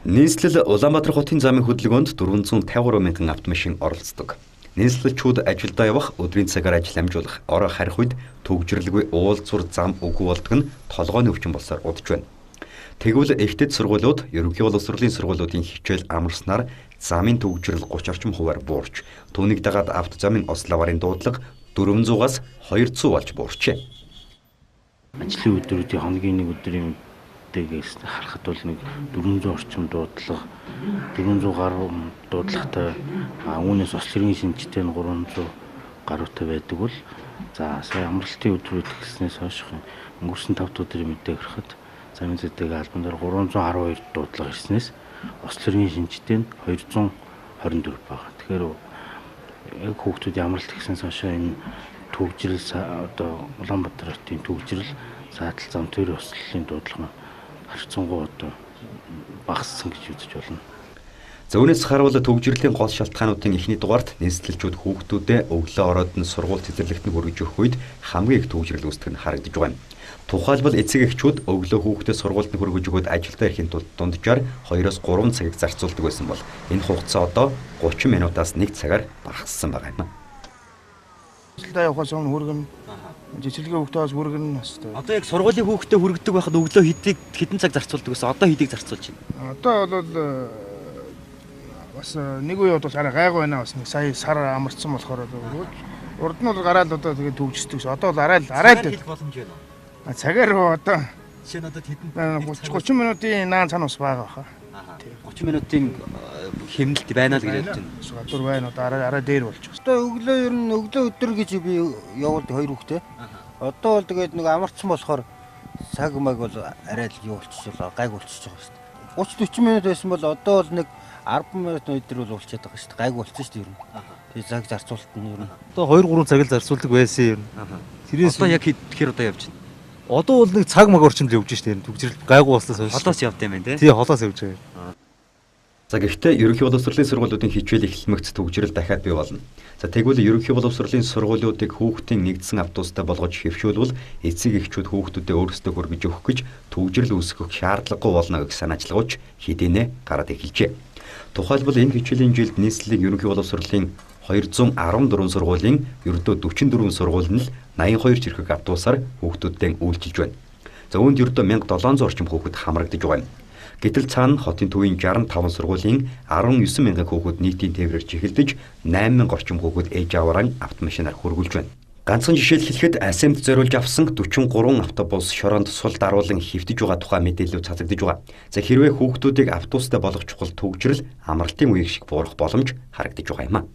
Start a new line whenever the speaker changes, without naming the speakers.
Нийслэл Улаанбаатар хотын замын хөдөлгөөнд 453 мянган автомашин оролцдог. Нийслэлчүүд ажилдаа явах, өдрийн цагаар ажил амжуулах, орой харих үед төгжрэлгүй уулзуур зам үгүй болдог нь толгойн өвчин болсоор удаж байна. Тэгвэл эхтэд сургуулиуд, ерөнхий боловсролын сургуулиудын хичээл амарснаар замын төгжрөл 30 орчим хувиар буурч, түүнийг дагаад автозамын ословарын дуудлага 400-аас 200 болж буурчээ.
Ажлын өдрүүдийн хоногийн нэг өдрийн дээгээс харахад бол нэг 400 орчим дуудлага 400 гаруй дуудлагатай үүнээс ослын шинжтэй нь 300 гаруйтай байдаг бол за сая амралтын өдрүүд гэснээс хойш өнгөрсөн 5 өдрийн мэдээ харахад замын зэдэг албан дээр 312 дуудлага ирснээс ослын шинжтэй нь 224 байгаа. Тэгэхээр яг хүүхдүүд амралт гэснээс хойш энэ төгжрэл одоо Улаанбаатар хотын төгжрэл саатал зам төр ослын дуудлага харьцангуй одоо багассан гэж үзэж болно.
За үүнээс харуул төгжрөлийн гол шалтгаануудын эхний дугаарт нийслэлчүүд хүүхдүүдэд өглөө ороод нь сургууль цэцэрлэгт хүргэж өгөх үед хамгийн их төгжрөл үүсдэг нь харагдаж байгаа юм. Тухайлбал эцэг эхчүүд өглөө хүүхдэд сургуульд нь хүргэж өгөөд ажилдаа ирэхин тулд дунджаар 2-оос 3 цагийг зарцуулдаг байсан бол энэ хугацаа одоо 30 минутаас 1 цагаар багассан байгаа юм.
Ажилдаа явахаас өмнө хүргэн жижиглэгээ хүүхдээс хүргэн хэвээр.
Одоо яг сургуулийн хүүхдэд хүргэдэг байхад өглөө хэдэн цаг зарцуулдаг гэсэн одоо хэдийг зарцуулж байна?
Одоо бол бас нэг үе бол арай гайгүй байна бас нэг сая сар амарцсан болохоор урд нь бол гараад одоо тэгээд төгжсдөг ш. Одоо бол арай
хэл боломж байна.
Цагаар одоо
жишээ нь одоо хэдэн
30 минутын наан цан ус байгаа баха.
30 минутын хэмнэлт байна л гэж байна.
Гадуур байна одоо арай дээр болж байна.
Одоо өглөө ер нь өглөө өдөр гэж би явуулдаг хоёр хүүхдээ. Одоо бол тэгээд нэг амарцсан болохоор цаг маг бол арай л юу болчихлоо гайг болчихж байгаа шүү дээ. 30 40 минут байсан бол одоо бол нэг 10 минут өдөр бол болчиход байгаа шүү дээ. Гайг болчихсон шүү дээ ер нь. Тэгээд цаг зарцуулалт нь ер нь.
Одоо 2 3 цаг л зарцуулдаг байсан ер нь.
Тэрээс одоо яг хэд удаа явж байна?
Одоо бол нэг цаг маг орчимд явж штэ төгжрэл гайгүй болснаас хойш.
Холоос явд юм байна
тий холоос явж байгаа.
За гэхдээ ерөнхий боловсролын сургуулиудын хичээл эхлэмэгц төгжрэл дахиад бий болно. За тэгвэл ерөнхий боловсролын сургуулиудыг хүүхдийн нэгдсэн автобустай болгож хэвшүүлвэл эцэг эхчүүд хүүхдүүдэд өөрсдөө хүргэж өгөх гэж төгжрэл үүсгэх шаардлагагүй болно гэх санаачлагууч хэдийнэ гараад эхэлжээ. Тухайлбал энэ хичээлийн жилд нийслэлийн ерөнхий боловсролын 214 сургуулийн ердөө 44 сургууль нь л 82 жирхэг автобусаар хүүхдүүдтэй үйлчилж байна. За үүнд ердөө 1700 орчим хүүхэд хамрагдаж байгаа юм. Гэтэл цаана хотын төвийн 65 сургуулийн 19 мянган хүүхэд нийтийн тээврээр чиглэж 8,000 орчим хүүхэд ээж аваараа автомашинаар хөргүүлж байна. Ганцхан жишээл хэлэхэд АСМ-д зориулж авсан 43 автобус шороонд сул даруулан хэвтэж байгаа тухай мэдээлэл цацагдж байгаа. За хэрвээ хүүхдүүдийг автобустай болгох чухал төгжрэл амралтын үеиг шиг буурах боломж харагдаж байгаа юм а.